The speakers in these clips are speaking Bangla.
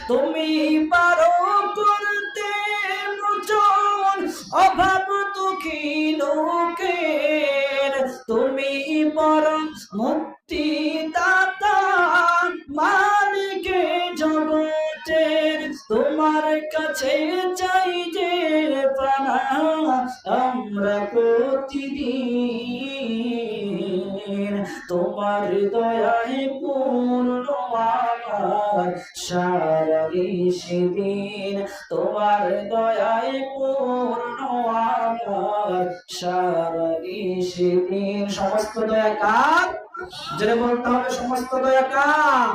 তুমি পারো করতে মোচন অভাব দুঃখী লোকের, তুমি পরম মুক্তি দাতা মালিকে জগতের, তোমার কাছে চাই যে পানা আমরা প্রতিদিন, তোমার দয়ায় পূর্ণ আমার সারা সেদিন, তোমার দয়ায় পূর্ণ আমার সারা সেদিন। সমস্ত দয়া কার? যেটা বলতে হবে সমস্ত দয়া কার?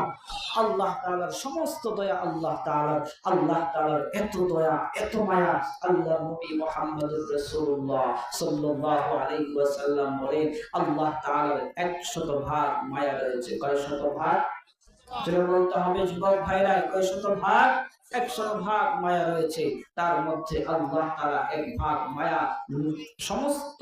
আল্লাহ তাআলার সমস্ত দয়া আল্লাহ তাআলার। আল্লাহ তাআলার এত দয়া এত মায়া, আল্লাহ নবী মুহাম্মদুর রাসূলুল্লাহ সাল্লাল্লাহু আলাইহি ওয়াসাল্লাম বলেন আল্লাহ তাআলার 100 ভাগ মায়া রয়েছে। কয় শত ভাগ? যেটা বলতে হবে যুবক ভাইরা, কয় শত ভাগ? 100 ভাগ মায়া রয়েছে। তার মধ্যে আল্লাহ তাআলা 1 ভাগ মায়া সমস্ত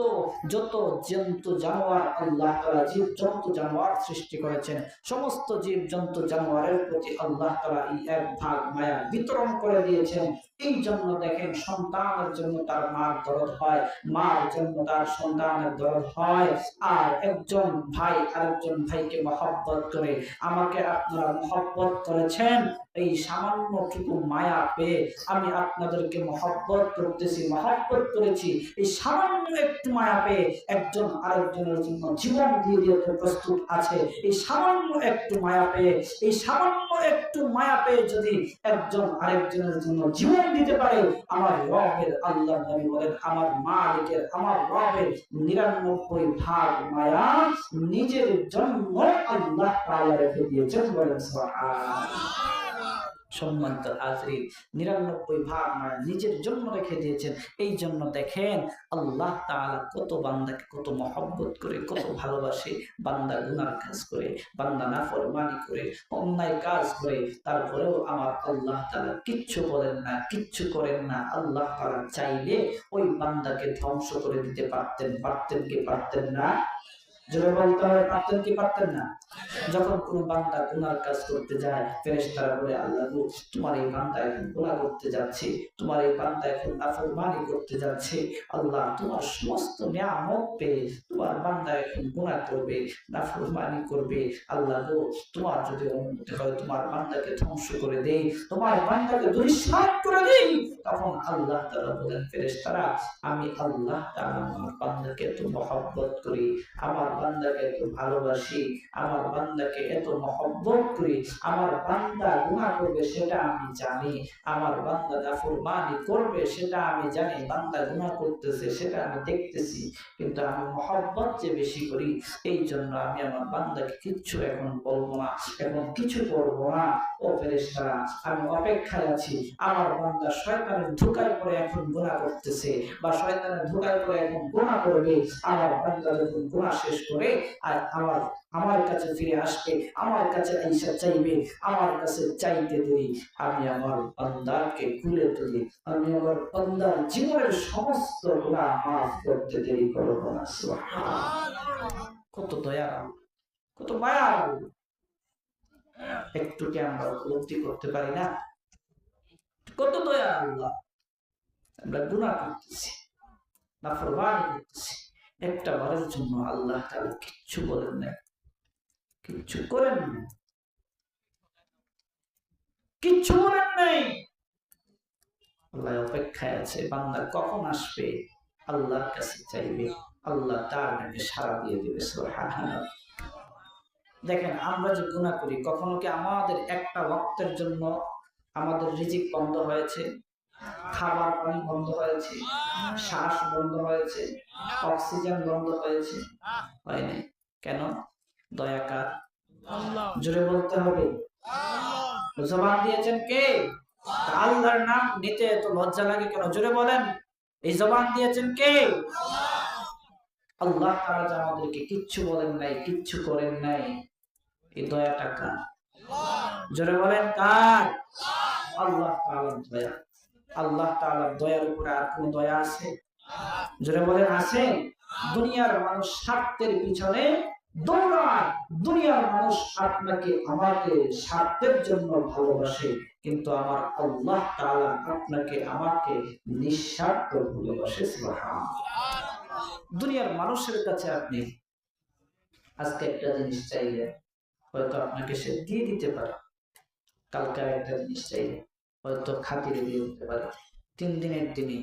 যত জন্তু জানোয়ার আল্লাহ তাআলা জীব জন্তু জানোয়ার সৃষ্টি করেছেন, সমস্ত জীব জন্তু জানোয়ারের প্রতি আল্লাহ তাআলা এই 1 ভাগ মায়া বিতরণ করে দিয়েছেন। এই জন্য দেখেন সন্তানের জন্য তার মার দরদ হয়, মার জন্য তার সন্তানের দরদ হয়। আর একজন ভাই আরেকজন ভাইকে মহব্বত করে, আমাকে আপনারা মহব্বত করেছেন, এই সামান্যটুকু মায়া পেয়ে আমি আপনাদেরকে মহব্বত করতেছি, মহব্বত করেছি। এই সামান্য একটু মায়া পেয়ে একজন আরেকজনের জন্য জীবন দিয়ে দিতে প্রস্তুত আছে। এই সামান্য একটু মায়া পেয়ে, এই সামান্য একটু মায়া পেয়ে যদি একজন আরেকজনের জন্য জীবন দিতে পারে, আমার রবের আল্লাহ নবী বলেন আমার মালিকের আমার রবের 99 ভাগ মায়া নিজের জন্য আল্লাহ তাআলা রেখে দিয়েছেন। বলেন সুবহানাল্লাহ। সম্মানিত হাজরিন, 99 ভাগ মায়া নিজের জন্য রেখে দিয়েছেন। এই জন্য দেখেন আল্লাহ তাআলা কত বান্দাকে কত মহব্বত করে, কত ভালোবাসে। বান্দা গুনার কাজ করে, বান্দা নাফরমানি করে, অন্যায় কাজ করে, তারপরেও আমার আল্লাহ তাআলা কিচ্ছু বলেন না, কিচ্ছু করেন না। আল্লাহ তাআলা চাইলে ওই বান্দাকে ধ্বংস করে দিতে পারতেন। পারতেন কি পারতেন না? জোরে বলতে হবে, পারতেন কি পারতেন না? যখন কোন বান্দা গুনার কাজ করতে যায়, ফেরেশতারা বলে আল্লাহ গো তোমার এই বান্দা এখন গুনাহ করতে যাচ্ছে, তোমার এই বান্দা এখন নাফরমানি করতে যাচ্ছে, আল্লাহ তোমার সমস্ত নিয়ামত পেয়ে তোমার বান্দা এখন গুনাহ করবে, নাফরমানি করবে, আল্লাহ গো তোমার যদি অনুমতি হয় তোমার বান্দাকে ধ্বংস করে দেই, তোমার বান্দাকে ধূলিসাৎ করে দেই। তখন আল্লাহ তাআলা বলেন ফেরেশতারা আমি আল্লাহ তাআলা আমার বান্দাকে এত মহব্বত করি, আমার বান্দাকে এত ভালোবাসি, আমার বান্দাকে এত মহব্বত করি, আমার বান্দা গুনাহ করবে সেটা আমি জানি, আমার বান্দা নাফরমানি করবে সেটা আমি জানি, বান্দা গুনাহ করতেছে সেটা আমি দেখতেছি, কিন্তু আমি মহব্বত যে বেশি করি, এই জন্য আমি আমার বান্দাকে কিচ্ছু এখন বলবো না, এখন কিছু করবো না। ও ফেরেশতারা আমি অপেক্ষায় আছি, আমার বান্দা শয়তানের ধোঁকায় পড়ে এখন গুনাহ করতেছে বা শয়তানের ধোঁকায় পড়ে এখন গুনাহ করবে, আমার বান্দা যখন গুনাহ শেষ করে আর আমার কাছে ফিরে আসবে, আমার কাছে আইসা চাইবে, আমার কাছে চাইতে দেরি আমি আমার বান্দাকে খুলে তুলি, আমি আমার বান্দার জীবনের সমস্ত গুনাহ মাফ করতে দেরি করব না। সুবহানাল্লাহ। কত দয়া, কত মায়া, একটু কি আমরা উপলব্ধি করতে পারি না? কত দয়া আল্লাহ। আমরা গুনাহ করতেছি, নাফরমানি করতেছি, একটা বারের জন্য আল্লাহ তাআলা কিচ্ছু বলেন না, কিচ্ছু করেন না, কিচ্ছু বলেন নাই। আল্লাহ অপেক্ষায় আছে বান্দা কখন আসবে, আল্লাহর কাছে চাইবে, আল্লাহ তার নামে সাড়া দিয়ে দেবে। সুবহানাল্লাহ। দেখেন আমরা যে গুনাহ করি, কখনো কি আমাদের একটা ওয়াক্তের জন্য আমাদের রিজিক বন্ধ হয়েছে, খাবার পানি বন্ধ হয়েছে, শ্বাস বন্ধ হয়েছে, অক্সিজেন বন্ধ হয়েছে? হয়নি। কেন? দয়া কার? জোরে বলতে হবে। জবান দিয়েছেন কে? আল্লাহর নাম নিতে এত লজ্জা লাগে কেন? জোরে বলেন। এই জবান দিয়েছেন কে? আল্লাহ তাআলা যে আমাদেরকে কিচ্ছু বলেন নাই, কিচ্ছু করেন নাই, এই দয়াটা কার? জোরে বলেন কার? আল্লাহ তাআলার দয়া। আল্লাহ তাআলার দয়ার উপরে আর কোন দয়া আছে? জোরে বলেন আছে? দুনিয়ার মানুষ স্বার্থের পিছনে দৌড়ায়, দুনিয়ার মানুষ আপনাকে আমাকে স্বার্থের জন্য ভালোবাসে, কিন্তু আমার আল্লাহ তাআলা আপনাকে আমাকে নিঃস্বার্থ ভালোবাসে। সুবহানাল্লাহ। দুনিয়ার মানুষের কাছে আপনি আজকে একটা জিনিস চাইলে হয়তো আপনাকে সে দিয়ে দিতে পারে, কালকে একটা জিনিস চাইলে হয়তো খাতিরে দিয়ে দিতে পারে, 3 দিনের দিনে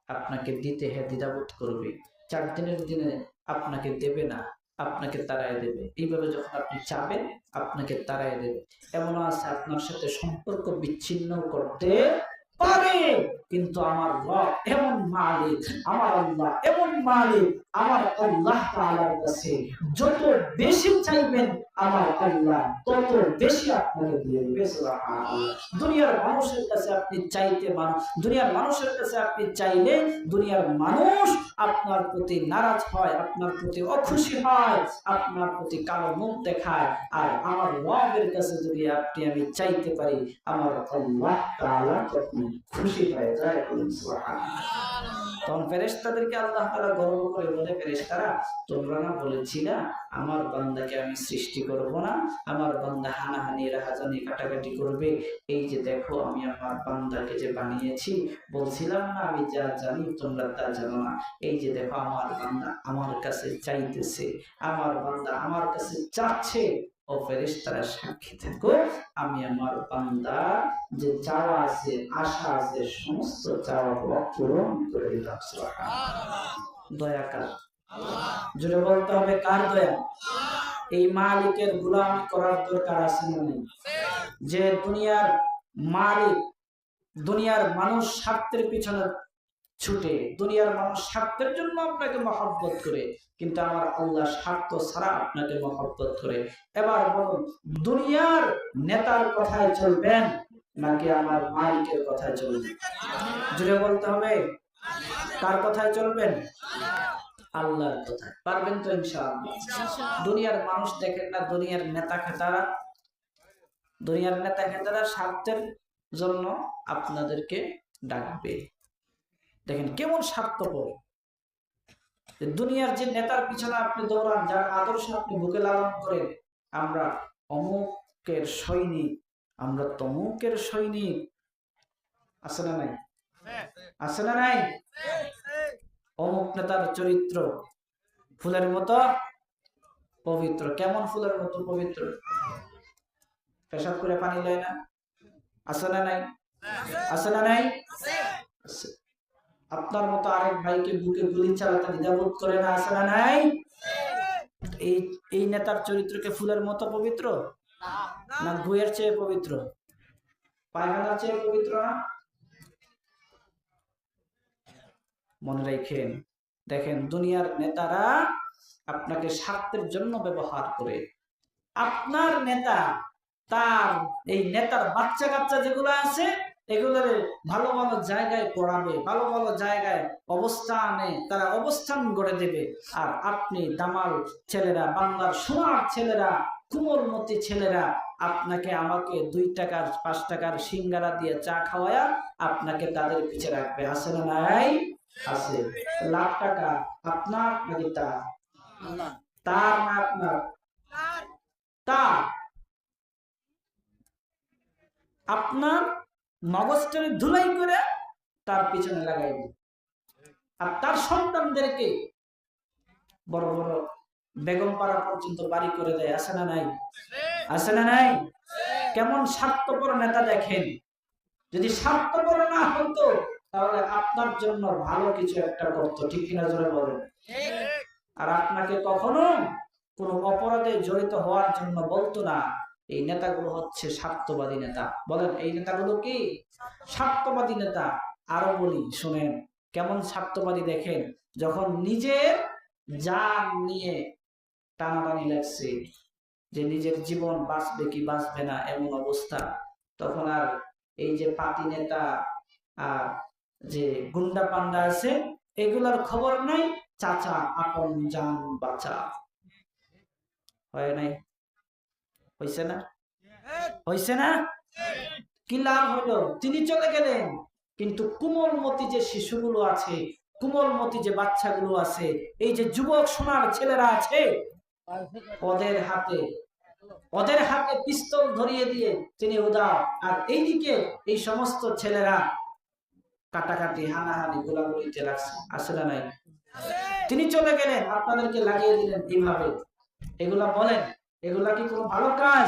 আপনাকে দিতে দ্বিধাবোধ করবে, 4 দিনের দিনে আপনাকে দেবে না, আপনাকে তাড়ায় দেবে। এইভাবে যখন আপনি চাবেন আপনাকে তাড়ায় দেবে। এমন আছে আপনার সাথে সম্পর্ক বিচ্ছিন্ন করতে পারে, কিন্তু আমার রব এমন মালিক, আমার আল্লাহ এমন মালিক, আমার আল্লাহ তাআলার কাছে যত বেশি চাইবেন আমার আল্লাহ তত বেশি আপনাকে দিয়ে দিবে। সুবহানাল্লাহ। দুনিয়ার মানুষের কাছে আপনি চাইতে দুনিয়ার মানুষের কাছে আপনি চাইলে দুনিয়ার মানুষ আপনার প্রতি নারাজ হয়, আপনার প্রতি অখুশি হয়, আপনার প্রতি কালো মুখ দেখায়। আর আমার রবের কাছে যদি আমি চাইতে পারি আমার আল্লাহ তাআলা তখন খুশি হয়ে যায়। সুবহানাল্লাহ। তখন ফেরেশতাদেরকে আল্লাহ তাআলা গর্ব করে বলে, ফেরেশতারা তোমরা না বলেছিলা আমার বান্দাকে আমি সৃষ্টি করব না, আমার বান্দা হানাহানি রাহাজানি কাটাকাটি করবে, এই যে দেখো আমি আমার বান্দাকে যে বানিয়েছি, বলছিলাম না আমি যা জানি তোমরা তা জানো না, এই যে দেখো আমার বান্দা আমার কাছে চাইতেছে, আমার বান্দা আমার কাছে চাচ্ছে। ও ফেরেশতারা সাক্ষী থাকো, আমি আমার বান্দা যে চাওয়া আছে আশা আছে সমস্ত চাওয়া পূরণ করে দিলাম। সুবহানাল্লাহ। দয়া কার? জোরে বলতে হবে কার দয়া? এই মালিকের গোলামি করার দরকার আছে না নেই? যে দুনিয়ার মালিক, দুনিয়ার মানুষ স্বার্থের পিছনে ছুটে, দুনিয়ার মানুষ স্বার্থের জন্য আপনাকে মহব্বত করে, কিন্তু আমার আল্লাহ স্বার্থ ছাড়া আপনাকে মহব্বত করে। এবার বলুন, দুনিয়ার নেতার কথায় চলবেন নাকি আমার মালিকের কথায় চলবেন? জুড়ে বলতে হবে কার কথায় চলবেন? আল্লাহর কথায়। পারবেন তো ইনশাআল্লাহ? দুনিয়ার মানুষ দেখেন না, দুনিয়ার নেতা খেতারা স্বার্থের জন্য আপনাদেরকে ডাকবে। দেখেন কেমন স্বার্থপর। দুনিয়ার যে নেতার পিছনে আপনি দৌড়ান, যার আদর্শ আপনি বুকে লালন করেন, আমরা অমুকের সৈনিক, আমরা তমুকের সৈনিক, আছে না নাই? আছে না নাই? অমুক নেতার চরিত্র ফুলের মতো পবিত্র। কেমন ফুলের মতো পবিত্র? পেশাব করে পানি লয় না? আছে না নাই? আছে না নাই? আপনার মতো আরেক ভাইকে বুকে গুলি চালাতে দ্বিধাবোধ করে না? আছে না নাই? এই নেতার চরিত্রকে ফুলের মতো পবিত্র না গুয়ের চেয়ে পবিত্র, পায়খানার চেয়ে পবিত্র না? মনে রাখেন, দেখেন দুনিয়ার নেতারা আপনাকে স্বার্থের জন্য ব্যবহার করে। আপনার নেতা এই নেতার বাচ্চা কাচ্চা যেগুলো আছে এগুলোর ভালো ভালো জায়গায় পড়াবে, ভালো ভালো জায়গায় তারা অবস্থান গড়ে দেবে। আর আপনি দামাল ছেলেরা, বাংলার সোনার ছেলেরা, কুমলমতি ছেলেরা আপনাকে আমাকে 2 টাকার 5 টাকার সিঙ্গারা দিয়ে চা খাওয়ায়া আপনাকে তাদের পিছে রাখবে। আছে না নাই? আছে। লাখ টাকা আপনার নাকি তার? তার না আপনার? তার। আপনার মগজটারে ধুলাই করে তার পিছনে লাগাইবে, আর তার সন্তানদেরকে বড় বড় বেগম পাড়া পর্যন্ত বাড়ি করে দেয়। আছে না নাই? আছে না নাই? কেমন স্বার্থপর নেতা দেখেন। যদি স্বার্থপর না হতো তাহলে আপনার জন্য ভালো কিছু একটা করতো, ঠিক কিনা জোরে বলেন? আর আপনাকে কখনো কোনো অপরাধে জড়িত হওয়ার জন্য বলতো না। এই নেতাগুলো হচ্ছে স্বার্থবাদী নেতা। বলেন এই নেতাগুলো কি স্বার্থবাদী নেতা? আরো বলি শুনেন, কেমন স্বার্থবাদী দেখেন। যখন নিজের জান নিয়ে টানাটানি লাগছে, যে নিজের জীবন বাঁচবে কি বাঁচবে না এমন অবস্থা, তখন আর এই যে পাতি নেতা আর যে গুন্ডা পান্ডা আছে এগুলার খবর নাই। চাচা আপন জান বাঁচা। হয় নাই? হইছে না? হইছে না? কি লাভ হলো? তিনি চলে গেলেন, কিন্তু কুমলমতি যে শিশুগুলো আছে, কুমলমতি যে বাচ্চাগুলো আছে, এই যে যুবক সোনার ছেলেরা আছে, ওদের হাতে ওদের হাতে পিস্তল ধরিয়ে দিয়ে তিনি উদাও, আর এইদিকে এই সমস্ত ছেলেরা কাটাকাটি হানাহানি গোলাগুলিতে লাগছে, আসলে নাই? তিনি চলে গেলেন, আপনাদেরকে লাগিয়ে দিলেন এইভাবে। এগুলা বলেন, এগুলা কি কোনো ভালো কাজ?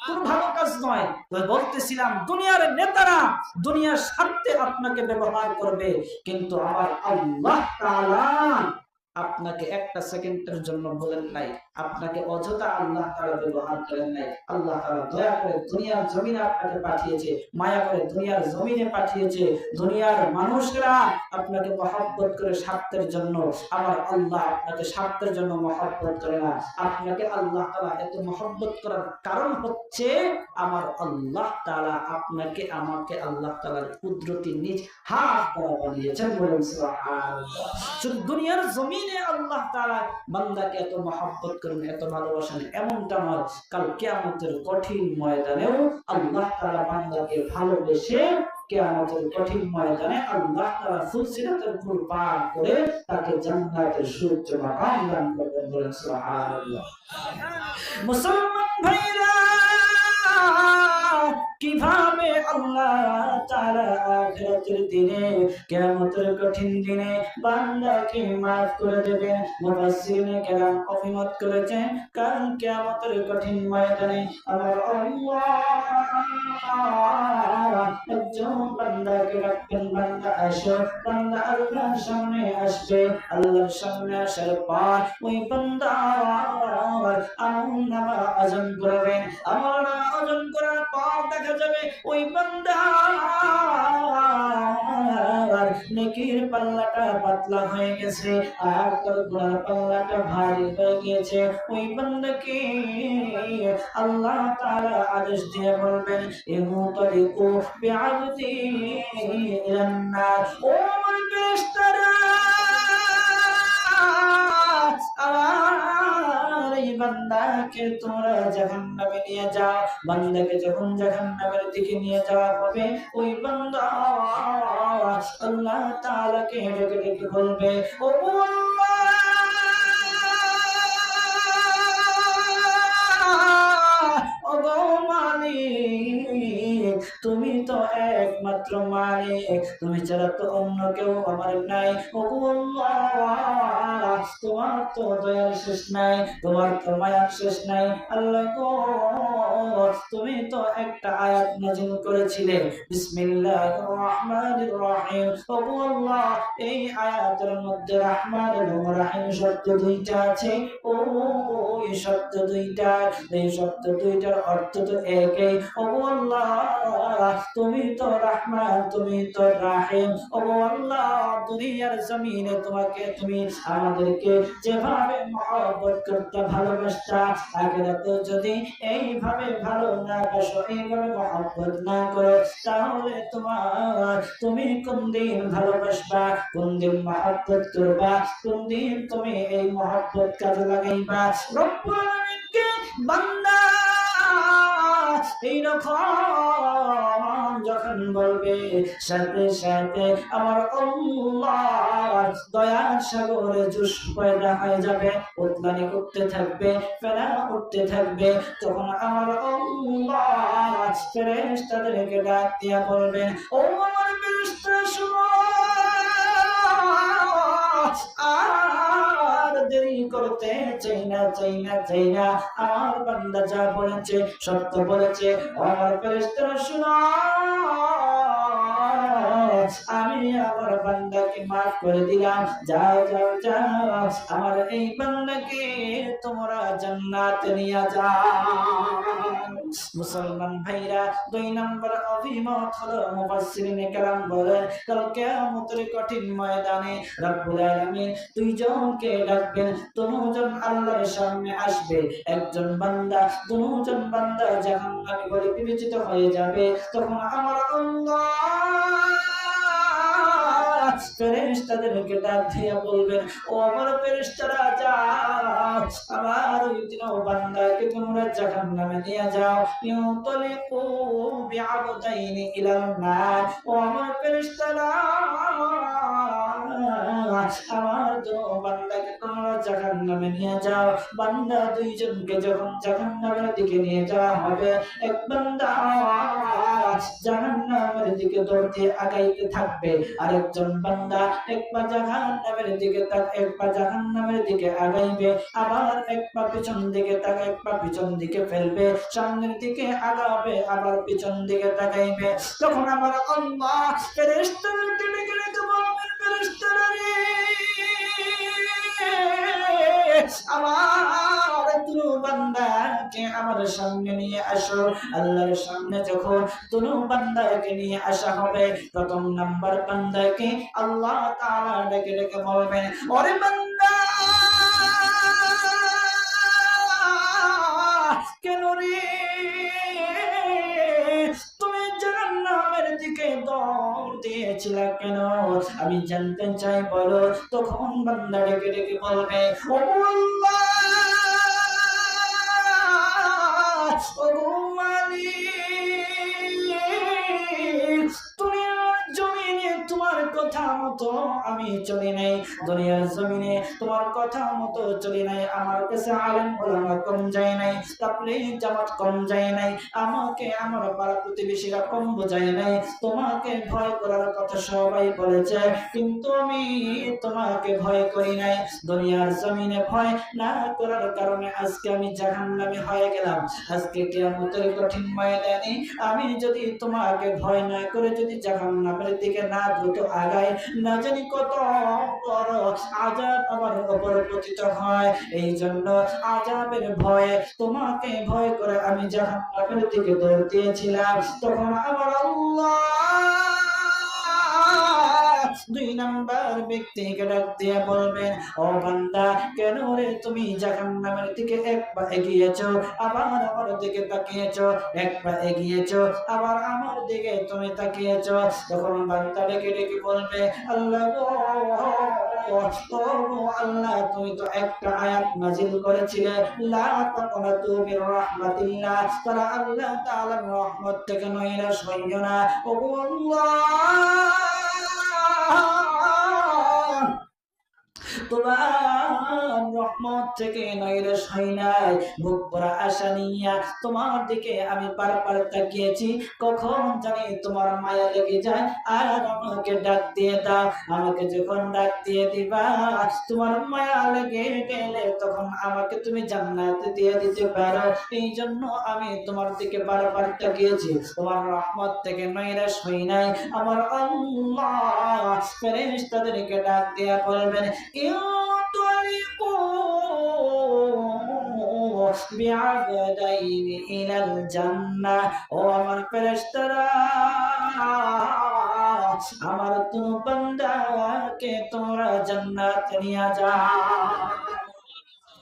কোনো ভালো কাজ নয়। বলতেছিলাম দুনিয়ার নেতারা দুনিয়ার স্বার্থে আপনাকে ব্যবহার করবে, কিন্তু আমার আল্লাহ তাআলা আপনাকে একটা সেকেন্ডের জন্য বলেন নাই, আপনাকে অযথা আল্লাহ তাআলা ব্যবহার করেন নাই। আল্লাহ তাআলা দয়া করে দুনিয়ার জমিনে আপনাকে পাঠিয়েছে, মায়া করে দুনিয়ার জমিনে পাঠিয়েছে। দুনিয়ার মানুষরা আপনাকে মহব্বত করে স্বার্থের জন্য, আমার আল্লাহ আপনাকে স্বার্থের জন্য মহব্বত করে না। আপনাকে আল্লাহ তাআলা এত মহব্বত করার কারণ হচ্ছে আমার আল্লাহ তাআলা আপনাকে আমাকে আল্লাহ তাআলার কুদরতি নিজ হাত দ্বারা বানিয়েছেন। বলেন সুবহানাল্লাহ। শুধু দুনিয়ার জমিনে আল্লাহ তাআলা বান্দাকে এত মহব্বত করেন, এত ভালোবাসেন এমনটা নয়, কাল কিয়ামতের কঠিন ময়দানেও আল্লাহ তাআলা বান্দাকে ভালোবেসে কিয়ামতের কঠিন ময়দানে আল্লাহ তাআলা ফুলসিরাতের ফুল পার করে তাকে জান্নাতের সুউচ্চ মাকাম দান করবেন। বলেন সুবহানাল্লাহ। মুসলমান ভাইরা, কিভাবে আল্লাহ তাআলা আখিরাতের দিনে কিয়ামতের কঠিন দিনে বান্দাকে maaf করে দেবেন? মুফাসসিরিনে কেরাম অভিমত করেছেন, কারণ কিয়ামতের কঠিন ময়দানে আমার আল্লাহ একজন বান্দাকে ডাকবেন, বান্দা আসো। বান্দা আল্লাহর সামনে আসবে, আল্লাহর সামনে আসার পর ওই বান্দা আমলনামা ওজন করবেন। আমলনামা ওজন করার পর দেখা যাবে ওই বান্দা নেকির পাল্লাটা পাতলা হয়ে গেছে, আর গুনার পাল্লাটা ভারী হয়ে গেছে। ওই বান্দাকে আল্লাহ তাআলা আদেশ দিয়ে বলবেন, ইনতালিকু বিআবদি ইলান নার। ও আমার ফেরেশতারা, আমার এই বান্দাকে তোমরা জাহান্নামে নিয়ে যাও। বান্দাকে যখন জাহান্নামের দিকে নিয়ে যাওয়া হবে, ওই বান্দা আল্লাহ তাআলাকে ডেকে ডেকে বলবে, ও আল্লাহ, ওগো মালিক, তুমি তো একমাত্র মালিক, তুমি ছাড়া তো অন্য কেউ আমার নাই। ওগো আল্লাহ, তোমার তো দয়ার শেষ নাই, তোমার তো মায়ার শেষ নাই। আল্লাহ গো, তুমি তো একটা আয়াত নাযিল করেছিলে, বিসমিল্লাহির রহমানির রহিম। ওগো আল্লাহ, এই আয়াতের মধ্যে রহমান এবং রহিম শব্দ দুইটা আছে। ও এই শব্দ দুইটা, এই শব্দ দুইটার অর্থ তো একই। ওগো আল্লাহ, তুমি তো রহমান, তুমি তো রহিম। ওগো আল্লাহ, দুনিয়ার জমিনে তোমাকে তুমি আমাদেরকে যেভাবে মহব্বত করতে ভালোবাসতা, আখিরাতে যদি এইভাবে ভালো না বাসো, এইভাবে মহব্বত না করো, তাহলে তুমি কোন দিন ভালোবাসবা, কোন দিন মহব্বত করবা, কোন দিন তুমি এই মহব্বত কাজে লাগাইবা? রব্বুল আলামিনকে বান্দা এইরকম যখন বলবে, সাথে সাথে আমার আল্লাহ দয়ার সাগরে জোশ পয়দা হয়ে যাবে, উতলানি করতে থাকবে, ফেনা উঠতে থাকবে। তখন আমার আল্লাহ ফেরেশতাদেরকে ডাক দিয়া বলবেন, ও আমার ফেরেশতারা শুনো, আর দেরি করতে চাই না, চাই না, চাই না। আমার বান্দা যা বলেছে সত্য বলেছে। আমার ফেরেশতারা শুনো, আমি আমার বান্দাকে maaf করে দিলাম। যাও যাও যাও, আমার এই বান্দাকে তোমরা জান্নাতে নিয়ে যাও। মুসলমান ভাইরা, 2 নম্বর অভিমত হলো মুফাসসিরিনে কেরাম বলেন, কাল কিয়ামতের কঠিন ময়দানে রব্বুল আলামিন দুইজনকে ডাকবেন, দুজন আল্লাহর সামনে আসবে। একজন বান্দা, দুজন বান্দা জাহান্নামী বলে বিবেচিত হয়ে যাবে। তখন আমার আল্লাহ ফেরেশতাদেরকে ডাক দিয়ে বলবেন, ও আমার ফেরেশতারা, যাও, আমার ওই তিন বান্দাকে তোমরা জাহান্নামে নিয়ে যাও। ইউতালিকু বিআবদাইনি ইলান নার। ও আমার ফেরেশতারা, আমার তো বান্দাকে তোমরা জাহান্নামে নিয়ে যাও। বান্দা দুইজনকে যখন জাহান্নামের দিকে নিয়ে যাওয়া হবে, এক বান্দা জাহান্নামের দিকে দৌড়তে আগাইতে থাকবে, আরেকজন বান্দা এক পা জাহান্নামের দিকে এক পা জাহান্নামের দিকে আগাইবে, আবার এক পা পিছন দিকে এক পা পিছন দিকে ফেলবে, সামনের দিকে আগাবে, আবার পিছন দিকে তাকাইবে। তখন আমার আল্লাহ ফেরেশতাদেরকে ডেকে ডেকে বলবেন, ফেরেশতারা রে, আমার তুনু বান্দাকে আমার সামনে নিয়ে আসো। আল্লাহর সামনে যখন তুনু বান্দাকে নিয়ে আসা হবে, প্রথম নাম্বার বান্দাকে আল্লাহ তাআলা ডেকে ডেকে বলবেন, ওরে বান্দা, কেন রে তুমি জাহান্নামের দিকে দৌড় দিয়েছিলে কেন? আমি জানতে চাই, বলো। তখন বান্দা ডেকে ডেকে বলবে, ও আল্লাহ, ও মালিক, দুনিয়ার জমিনে তোমার কথা মতো আমি চলি নাই, দুনিয়ার জমিনে তোমার কথা মতো চলি নাই। আমার কাছে আলেম ওলামা কম যায় নাই, তাবলীগ জামাত কম যায় নাই, আমাকে আমার পাড়া প্রতিবেশীরা কম বোঝায় নাই। তোমাকে ভয় করার কথা সবাই বলেছে, কিন্তু আমি তোমাকে ভয় করি নাই। দুনিয়ার জমিনে ভয় না করার কারণে আজকে আমি জাহান্নামী হয়ে গেলাম। আজকে কিয়ামতের কঠিন ময়দানে আমি যদি তোমাকে ভয় না করে যদি জাহান্নামের দিকে না দ্রুত আগাই, না জানি কত বড় আযাব আমার উপর পতিত হয়। এই জন্য আযাবের ভয়ে, তোমাকে ভয় করে আমি জাহান্নামের দিকে দৌড় দিয়েছিলাম। তখন আমার আল্লাহ দুই নাম্বার ব্যক্তিকে ডাক দিয়ে বলবেন, ও বান্দা, কেন রে তুমি জাহান্নামের দিকে এক পা এগিয়েছো, আবার আমার দিকে তাকিয়েছো, এক পা এগিয়েছো, আবার আমার দিকে তুমি তাকিয়েছো। তখন বান্দা ডেকে ডেকে বলবে, আল্লাহ গো, ও আল্লাহ, তুমি তো একটা আয়াত নাযিল করেছিলে, লা তাকনাতু মির রাহমাতিল্লাহ, তারা আল্লাহ তাআলার রহমত থেকে নৈরাশ হইও না। ও আল্লাহ, তোমার রহমত থেকে নৈরাশ হই নাই, বুক ভরা আশা নিয়া তোমার দিকে আমি বারবার তাকিয়েছি, কখন জানি তোমার মায়া লেগে যায় আর আমাকে ডাক দিয়ে দাও। আমাকে যখন ডাক দিয়ে দিবা, তোমার মায়া লেগে গেলে তখন আমাকে তুমি জান্নাতে দিয়ে দিতে পারো। এই জন্য আমি তোমার দিকে বারবার তাকিয়েছি, তোমার রহমত থেকে নৈরাশ হই নাই। আমার আল্লাহ ফেরেশতাদেরকে ডাক দিয়া বলবেন, বিআবদাইনি ইলাল জান্নাহ, ও আমার ফেরেশতারা, আমার তুমি বান্দাকে তোমরা জান্নাতে নিয়ে যাও।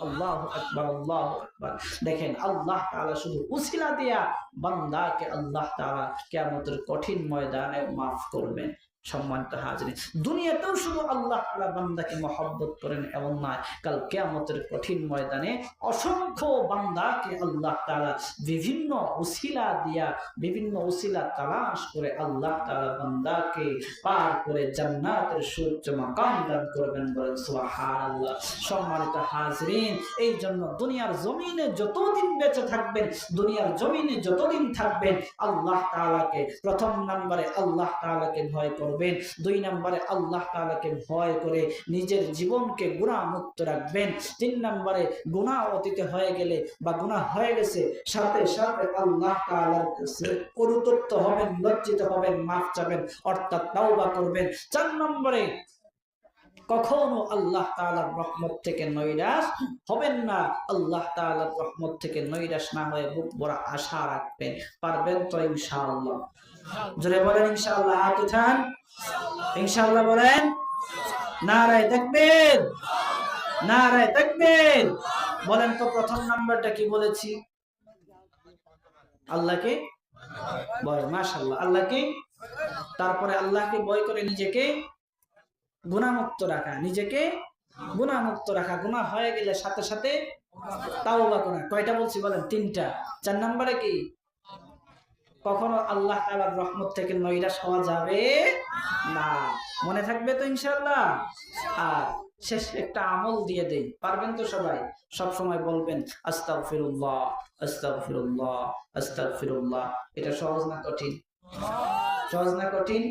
আল্লাহু আকবার, আল্লাহু আকবার। দেখেন, আল্লাহ তাআলা শুধু উসিলা দিয়া বান্দাকে আল্লাহ তাআলা কিয়ামতের কঠিন ময়দানে মাফ করবেন। সম্মানিত হাজিরিন, দুনিয়াতেও শুধু আল্লাহ তাআলা বান্দাকে মহব্বত করেন এমন নয়, কাল কিয়ামতের কঠিন ময়দানে অসংখ্য বান্দাকে আল্লাহ তাআলা বিভিন্ন উসিলা দিয়া, বিভিন্ন উসিলা তালাশ করে আল্লাহ তাআলা বান্দাকে পার করে জান্নাতের সুউচ্চ মাকাম দান করবেন। বলেন সুবহানাল্লাহ। সম্মানিত হাজিরিন, এই জন্য দুনিয়ার জমিনে যতদিন বেঁচে থাকবেন, দুনিয়ার জমিনে যতদিন থাকবেন, আল্লাহ তাআলাকে প্রথম নম্বরে আল্লাহ তাআলাকে ভয় করবেন, দুই নম্বরে আল্লাহ তাআলাকে ভয় করে নিজের জীবনকে গুনাহ মুক্ত রাখবেন, তিন নম্বরে গুনাহ অতীতে হয়ে গেলে বা গুনাহ হয়ে গেছে সাথে সাথে আল্লাহ তাআলার কাছে অনুতপ্ত হবেন, লজ্জিত হবেন, মাফ চাবেন, অর্থাৎ তাওবা করবেন। চার নম্বরে কখনো আল্লাহ তাআলার রহমত থেকে নৈরাশ হবেন না। আল্লাহ তাআলার রহমত থেকে নৈরাশ না হয়ে বুক ভরা আশা রাখবেন। পারবেন তো ইনশাআল্লাহ? জোরে বলেন ইনশাআল্লাহ। হাত উঠান, ইনশাআল্লাহ বলেন। নারায়ে তাকবীর, নারায়ে তাকবীর। বলেন তো প্রথম নাম্বারটা কি বলেছি? আল্লাহকে ভয়। মাশাআল্লাহ, আল্লাহকে, তারপরে আল্লাহকে ভয় করে নিজেকে গুনাহমুক্ত রাখা, নিজেকে গুনাহমুক্ত রাখা, গুনাহ হয়ে গেলে সাথে সাথে তাওবা করা। কয়টা বলছি বলেন? তিনটা। চার নম্বরে কি? কখনো আল্লাহ তাআলার রহমত থেকে নৈরাশ হওয়া যাবে না। মনে থাকবে তো ইনশাআল্লাহ। আর শেষ একটা আমল দিয়ে দেই, পারবেন তো সবাই? সব সময় বলবেন আস্তাগফিরুল্লাহ, আস্তাগফিরুল্লাহ, আস্তাগফিরুল্লাহ। এটা সহজ না কঠিন? সহজ না কঠিন?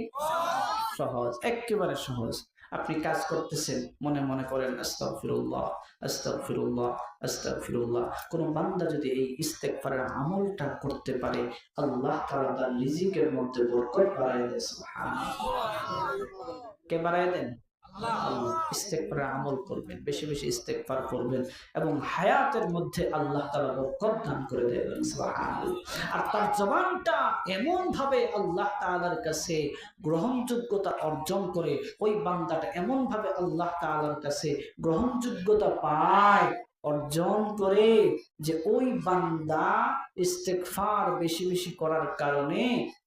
সহজ, একেবারে সহজ। আপনি কাজ করতেছেন, মনে মনে করেন আস্তাগফিরুল্লাহ, আস্তাগফিরুল্লাহ, আস্তাগফিরুল্লাহ। কোন বান্দা যদি এই ইস্তেগফারের আমলটা করতে পারে, আল্লাহ তাআলা তার রিজিকের মধ্যে বরকত বাড়ায় দেন। সুবহানাল্লাহ। কে বাড়ায় দেন? আল্লাহ। ইস্তেগফারের আমল করবেন, বেশি বেশি ইস্তেগফার করবেন এবং হায়াতের মধ্যে আল্লাহ তাআলা বরকত দান করে দেবেন। সুবহানাল্লাহ। আর তার জবানটা এমন ভাবে আল্লাহ তাআলার কাছে গ্রহণযোগ্যতা অর্জন করে, ওই বান্দাটা এমন ভাবে আল্লাহ তাআলার কাছে গ্রহণযোগ্যতা পায়, অর্জন করে, যে ওই বান্দা ইস্তেগফার বেশি বেশি করার কারণে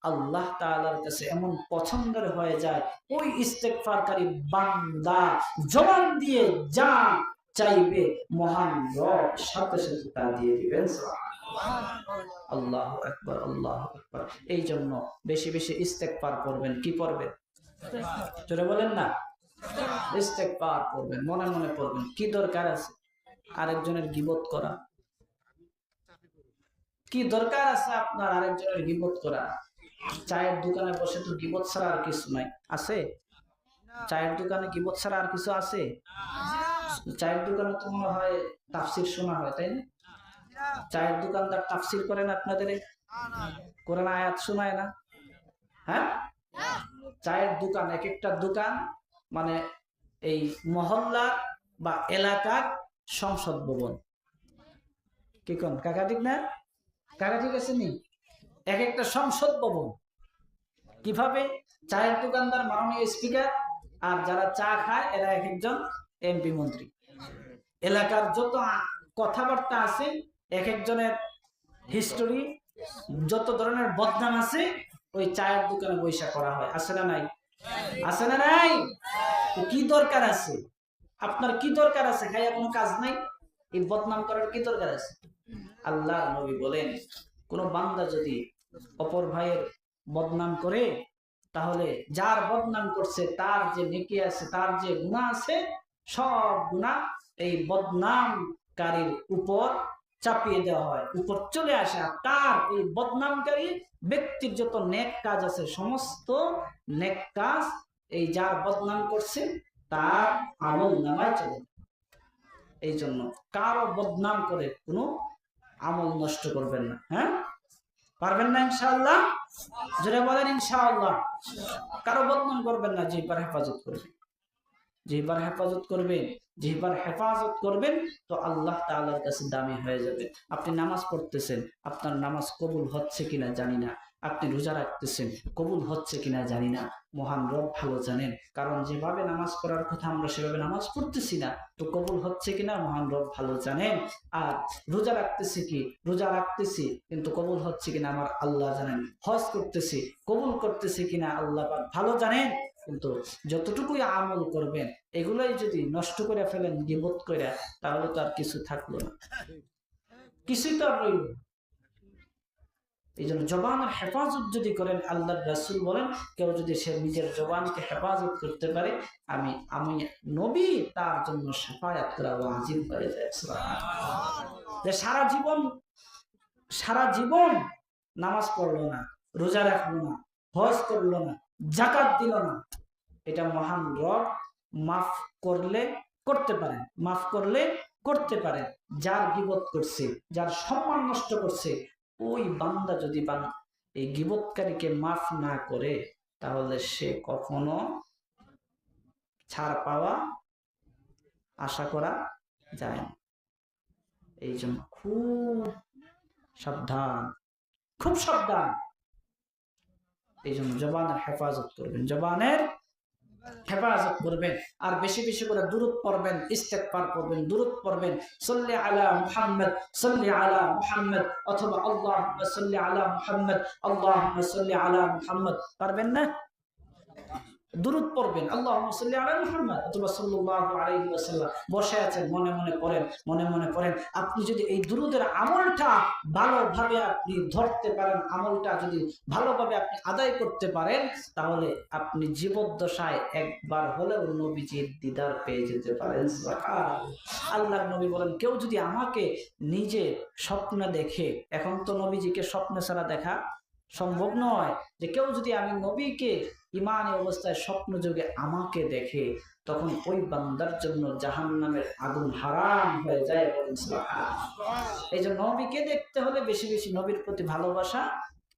আল্লাহ তাআলার কাছে এমন পছন্দের হয়ে যায়, ওই ইস্তেগফারকারী বান্দা জবান দিয়ে যা চাইবে মহান রব সাথে সাথে তা দিয়ে দিবেন। আল্লাহু আকবার, আল্লাহু আকবার। এই জন্য বেশি বেশি ইস্তেগফার করবেন। কি পড়বেন? জোরে বলেন না। ইস্তেগফার করবেন, মনে মনে পড়বেন। কি দরকার আছে আরেকজনের গীবত করা? কি দরকার আছে আপনার আরেকজনের গীবত করা? চায়ের দোকানে বসে তো গীবত ছাড়া আর কিছু নাই, আছে? চায়ের দোকানে গীবত ছাড়া আর কিছু আছে? চায়ের দোকানে তো মনে হয় তাফসির শোনা হয়, তাই না? চায়ের দোকানদার তাফসির করেন আপনাদের? কোরআন আয়াত শোনায় না? হ্যাঁ, চায়ের দোকান, এক একটা দোকান মানে এই মহল্লা বা এলাকার সংসদ ভবন। কি কোন কাকা, ঠিক না? কাকা ঠিক আছে নি? এক একটা সংসদ ভবন। কিভাবে? চায়ের দোকানদার মাননীয় স্পিকার, আর যারা চা খায় এরা এক একজন এমপি মন্ত্রী। এলাকার যত কথাবার্তা আছে, এক একজনের হিস্টোরি, যত ধরনের বদনাম আছে, ওই চায়ের দোকানে বৈশা করা হয়। আছে না নাই? আছে না নাই? কি দরকার আছে আপনার? কি দরকার আছে? খাইয়া কোনো কাজ নাই, এই বদনাম করার কি দরকার আছে? আল্লাহ নবী বলেন, কোন বান্দা যদি অপর ভাইয়ের বদনাম করে, তাহলে যার বদনাম করছে তার যে নেকি আছে, তার যে গুনাহ আছে, সব গুনাহ এই বদনামকারীর উপর চাপিয়ে দেওয়া হয়, উপর চলে আসে। আর তার এই বদনামকারী ব্যক্তির যত নেক কাজ আছে, সমস্ত নেক কাজ এই যার বদনাম করছে তার আমল নামায় চলে। এই জন্য কারো বদনাম করে কোনো আমল নষ্ট করবেন না। হ্যাঁ, পারবেন না ইনশাআল্লাহ? জোরে বলেন ইনশাআল্লাহ। কারো বদনাম করবেন না, জিহ্বার হেফাজত করবেন। জিহ্বার হেফাজত করবেন, জিহ্বার হেফাজত করবেন তো আল্লাহ তাআলার কাছে দামি হয়ে যাবে। আপনি নামাজ পড়তেছেন, আপনার নামাজ কবুল হচ্ছে কিনা জানি না। আপনি রোজা রাখতেছেন, কবুল হচ্ছে কিনা জানি না। মহান রব ভালো জানেন, কারণ যেভাবে নামাজ পড়ার কথা আমরা সেভাবে নামাজ পড়তেছি না, তো কবুল হচ্ছে কিনা মহান রব ভালো জানেন। আর রোজা রাখতেছি, কি রোজা রাখতেছি কিন্তু কবুল হচ্ছে কিনা আমার আল্লাহ জানেন। হজ করতেছি, কবুল করতেছি কিনা আল্লাহ ভালো জানেন। কিন্তু যতটুকুই আমল করবেন, এগুলাই যদি নষ্ট করে ফেলেন গীবত করে, তাহলে তো আর কিছু থাকলো না, কিছুই তো আর রইল। এই জন্য জবানের হেফাজত যদি করেন, আল্লাহর রাসূল বলেন, কেউ যদি সে নিজের জবানকে হেফাজত করতে পারে, আমি নবী তার জন্য শাফায়াত করা ওয়াজিব হয়ে যায়। যে সারা জীবন নামাজ পড়লো না, রোজা রাখলো না, হজ করলো না, যাকাত দিল না, এটা মহান রব মাফ করলে করতে পারেন, মাফ করলে করতে পারেন। যার গীবত করছে, যার সম্মান নষ্ট করছে, ওই বান্দা যদি এই গীবতকারীকে মাফ না করে, তাহলে সে কখনো ছাড় পাওয়া আশা করা যায় না। এই জন্য খুব সাবধান, খুব সাবধান। এই জন্য জবানের হেফাজত করবেন, জবানের হেফাজত করবেন। আর বেশি বেশি করে দুরূদ পড়বেন, ইস্তেগফার করবেন, দুরূদ পড়বেন। সাল্লি আলা মুহাম্মদ, সাল্লি আলা মুহাম্মদ, অথবা আল্লাহুম্মা সাল্লি আলা মুহাম্মদ, আল্লাহুম্মা সাল্লি আলা মুহাম্মদ। পারবেন না? দুরূদ পড়বেন, আল্লাহুম্মা সাল্লি আলা মুহাম্মদ অথবা সাল্লাল্লাহু আলাইহি ওয়াসাল্লাম। বসে আছেন, মনে মনে পড়েন, মনে মনে পড়েন। আপনি যদি এই দুরূদের আমলটা ভালোভাবে আপনি ধরতে পারেন, আমলটা যদি ভালোভাবে আপনি আদায় করতে পারেন, তাহলে আপনি জীবদ্দশায় একবার হলেও নবীজির দিদার পেয়ে যেতে পারেন। আল্লাহর নবী বলেন, কেউ যদি আমাকে নিজে স্বপ্নে দেখে, এখন তো নবীজিকে স্বপ্নে ছাড়া দেখা সম্ভব নয়, যে কেউ যদি আমি নবীকে ইমানি অবস্থায় স্বপ্ন যোগে আমাকে দেখে, তখন ওই বান্দার জন্য জাহান্নামের আগুন হারাম হয়ে যায়। এই জন্য নবীকে দেখতে হলে বেশি বেশি নবীর প্রতি ভালোবাসা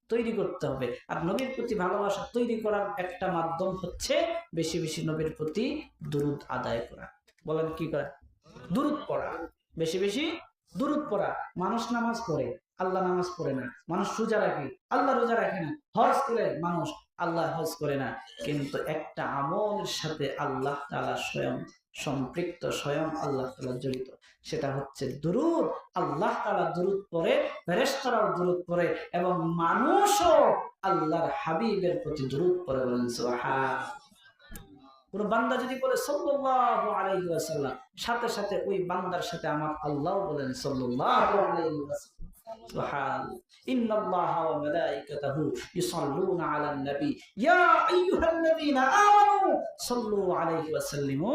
তৈরি করতে হবে। আর নবীর প্রতি ভালোবাসা তৈরি করার একটা মাধ্যম হচ্ছে বেশি বেশি নবীর প্রতি দুরূদ আদায় করা। বলেন কি করা? দুরূদ পড়া, বেশি বেশি দুরূদ পড়া। মানুষ নামাজ পড়ে, আল্লাহ নামাজ পড়ে না। মানুষ রোজা রাখে, আল্লাহ রোজা রাখে না। হজ করে মানুষ, আল্লাহ হজ করে না। কিন্তু একটা আমলের সাথে আল্লাহ তাআলা স্বয়ং সম্পৃক্ত, স্বয়ং আল্লাহ তাআলা জড়িত, সেটা হচ্ছে দুরূদ। আল্লাহ তাআলা দুরূদ পড়ে, ফেরেশতারাও দুরূদ পড়ে, এবং মানুষও আল্লাহর হাবিবের প্রতি দুরূদ পড়ে। বলেন সুবহানাল্লাহ। কোন বান্দা যদি বলে সাল্লাল্লাহু আলাইহি ওয়াসাল্লাম, সাথে সাথে ওই বান্দার সাথে আমার আল্লাহ বলেন সাল্লাল্লাহু আলাইহি ওয়াসাল্লাম। সুবহানাল্লাহ। ইন্নাল্লাহা ওয়া মালাইকাতাহু ইউসাল্লুনা আলান নবী ইয়া আইয়ুহাল্লাযীনা আমানু সাল্লু আলাইহি ওয়া সাল্লিমু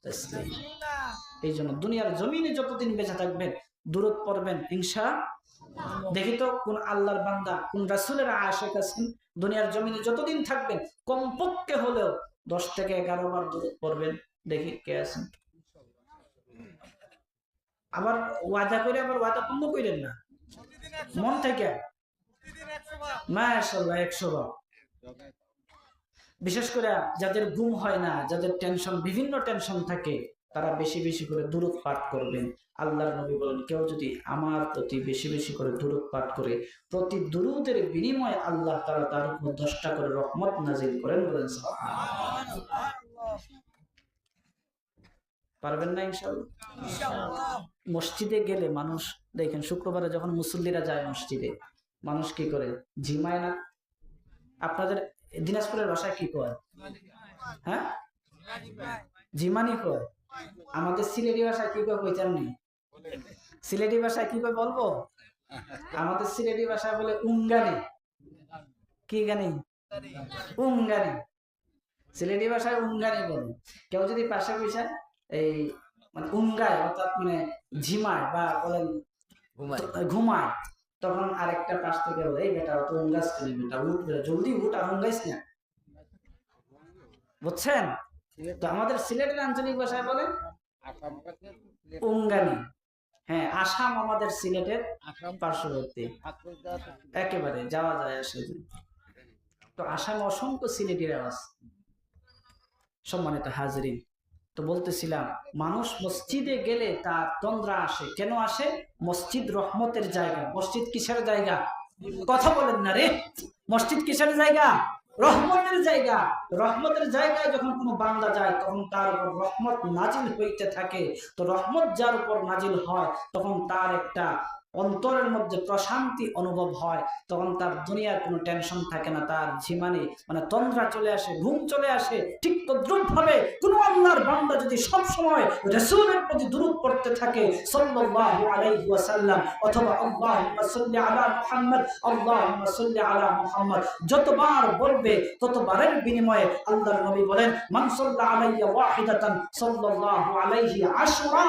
তাসলিমা। এইজন্য দুনিয়ার জমিনে যতদিন বেঁচে থাকবেন দুরূদ পড়বেন ইনশাআল্লাহ। দেখি তো কোন আল্লাহর বান্দা, কোন রাসূলের আশিক আছেন, দুনিয়ার জমিনে যতদিন থাকবেন কমপক্ষে হলেও 10 থেকে 11 বার দুরূদ পড়বেন। দেখি কে আছেন। আবার ওয়াদা করে আবার ওয়াদা পূর্ণ করেন না, মন থেকে মাশাআল্লাহ 100 বার। বিশেষ করে যাদের ঘুম হয় না, যাদের টেনশন, বিভিন্ন টেনশন থাকে, তারা বেশি বেশি করে দুরূদ পাঠ করবেন। আল্লাহর নবী বলেন, কেউ যদি আমার প্রতি বেশি বেশি করে দুরূদ পাঠ করে, প্রতি দুরূদের বিনিময়ে আল্লাহ তাআলা তার উপর 10টা করে রহমত নাজিল করেন। বলেন সুবহানাল্লাহ। পারবেন না ইনশাআল্লাহ। মসজিদে গেলে মানুষ দেখেন, শুক্রবারে যখন মুসল্লিরা যায় মসজিদে, মানুষ কি করে? ঝিমায় না? আপনাদের দিনাজপুরের ভাষায় কি কয়? হ্যাঁ, ঝিমানি কয়। আমাদের সিলেটি ভাষায় কি কয় কইতাম নি? সিলেটি ভাষায় কি কয় বলবো? আমাদের সিলেটি ভাষায় বলে উঙ্গানি। কি গানি? উঙ্গানি। সিলেটি ভাষায় উঙ্গানি বলে। কেউ যদি পাশে বসে এই মানে উঙ্গায়, অর্থাৎ মানে ঝিমায় বা বলেন ঘুমায়, তখন আরেকটা পাশ থেকে বলে, এই বেটা তো উঙ্গাস করি, বেটা উঠ, জলদি উঠ, আর উঙ্গাইস না। বুঝছেন? তো আমাদের সিলেটের আঞ্চলিক ভাষায় বলে উঙ্গানি। হ্যাঁ, আসাম আমাদের সিলেটের পার্শ্ববর্তী, একেবারে যাওয়া যায় আসে। তো আসামে অসংখ্য সিলেটিরা আছে। সম্মানিত হাজরিন, তো বলতেছিলাম, মানুষ মসজিদে গেলে তার তন্দ্রা আসে। কেন আসে? মসজিদ রহমতের জায়গা। মসজিদ কিসের জায়গা? কথা বলেন না রে। মসজিদ কিসের জায়গা? রহমতের জায়গা। রহমতের জায়গায় যখন কোনো বান্দা যায়, তখন তার উপর রহমত নাজিল হইতে থাকে। তো রহমত যার উপর নাজিল হয়, তখন তার একটা অন্তরের মধ্যে প্রশান্তি অনুভব হয়। তখন তার দুনিয়ার কোনো টেনশন থাকে না, তার ঝিমানি মানে তন্দ্রা চলে আসে, ঘুম চলে আসে। ঠিক তদ্রুপ ভাবে কোনো আল্লাহর বান্দা যদি সব সময় রাসূলের প্রতি দুরূদ পড়তে থাকে সাল্লাল্লাহু আলাইহি ওয়াসাল্লাম, অথবা আল্লাহুম্মা সাল্লি আলা মুহাম্মদ, আল্লাহুম্মা সাল্লি আলা মুহাম্মদ যতবার বলবে, ততবারের বিনিময়ে আল্লাহর নবী বলেন, মান সাল্লা আলাইয়া ওয়াহিদাতান সাল্লাল্লাহু আলাইহি আশরা।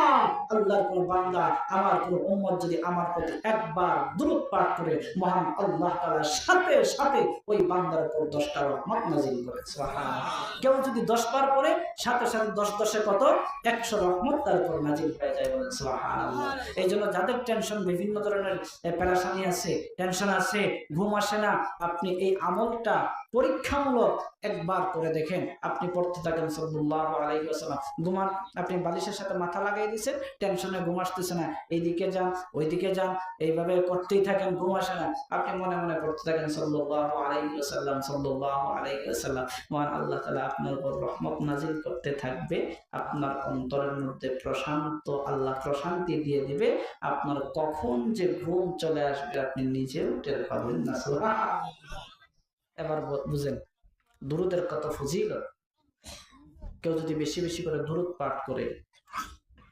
আল্লাহর কোন বান্দা, আমার কোন উম্মত যদি আমার প্রতি একবার দুরূদ পাঠ করে, মহান আল্লাহ তাআলা সাথে সাথে ওই বান্দার উপর 10টা রহমত নাযিল করে। সুবহানাল্লাহ। কেউ যদি 10 বার পড়ে, সাথে সাথে 10 10 কত? 100 রহমত তার উপর নাযিল হয়ে যায়। বলেন সুবহানাল্লাহ। এইজন্য যাদের টেনশন, বিভিন্ন ধরনের পেরেশানি আছে, টেনশন আছে, ঘুম আসে না, আপনি এই আমলটা পরীক্ষামূলক একবার করে দেখেন। আপনি পড়তে থাকেন সাল্লাল্লাহু আলাইহি ওয়াসাল্লাম, ঘুমান, আপনি বালিশের সাথে মাথা লাগাই দিয়েছেন, টেনশনে ঘুম আসতেছে না, এইদিকে যান ওইদিকে যান, এইভাবে করতেই থাকেন, ঘুম আসে না, আপনি মনে মনে পড়তে থাকেন সাল্লাল্লাহু আলাইহি ওয়াসাল্লাম, সাল্লাল্লাহু আলাইহি ওয়াসাল্লাম। মহান আল্লাহ তাআলা আপনার উপর রহমত নাজিল করতে থাকবে। আপনার অন্তরের মধ্যে প্রশান্ত, আল্লাহ প্রশান্তি দিয়ে দিবে। আপনার কখন যে ঘুম চলে আসবে আপনি নিজেও টের পাবেন না। সুবহানাল্লাহ। এবার বুঝেন দুরূদের কত ফজিলত। কেউ যদি বেশি বেশি করে দুরূদ পাঠ করে,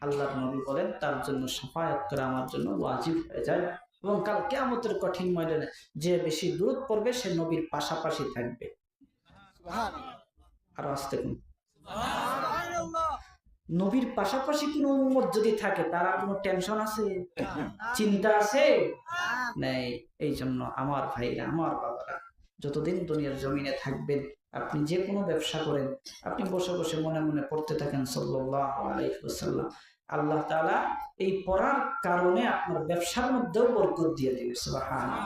আল্লাহর নবী বলেন তার জন্য শাফায়াত করা আমার জন্য ওয়াজিব হয়ে যায়। এবং কাল কিয়ামতের কঠিন ময়দানে যে বেশি দুরূদ পড়বে সে নবীর পাশাপাশি থাকবে। আর আসতে কোন নবীর পাশাপাশি কোন উম্মত যদি থাকে তার কোনো টেনশন আছে, চিন্তা আছে? নেই। এই জন্য আমার ভাইরা, আমার বাবারা, যতদিন দুনিয়ার জমিনে থাকবেন আপনি যে কোনো ব্যবসা করেন, আপনি বসে বসে মনে মনে পড়তে থাকেন সাল্লাল্লাহু আলাইহি ওয়াসাল্লাম। আল্লাহ তাআলা এই পড়ার কারণে আপনার ব্যবসার মধ্যেও বরকত দিয়ে দিবে। সুবহানাল্লাহ।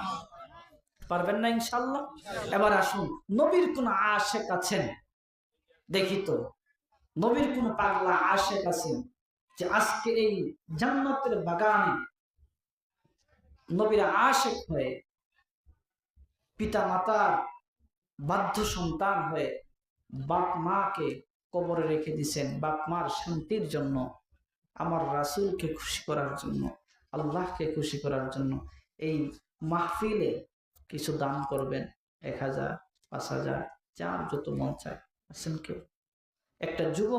পারবেন না ইনশাআল্লাহ? এবার আসুন, নবীর কোন আশিক আছেন? দেখি তো, নবীর কোন পাগলা আশিক আছেন যে আজকে এই জান্নাতের বাগানে নবীর আশিক হয়ে, পিতা মাতার বাধ্য সন্তান হয়ে বাপ মাকে কবরে রেখে দিছেন, বাপ মার শান্তির জন্য, আমার রাসূলকে খুশি করার জন্য, আল্লাহকে খুশি করার জন্য এই মাহফিলে কিছু দান করবেন। 1000, 5000, যার যত মন চায়। আছেন কেউ? একটা যুবক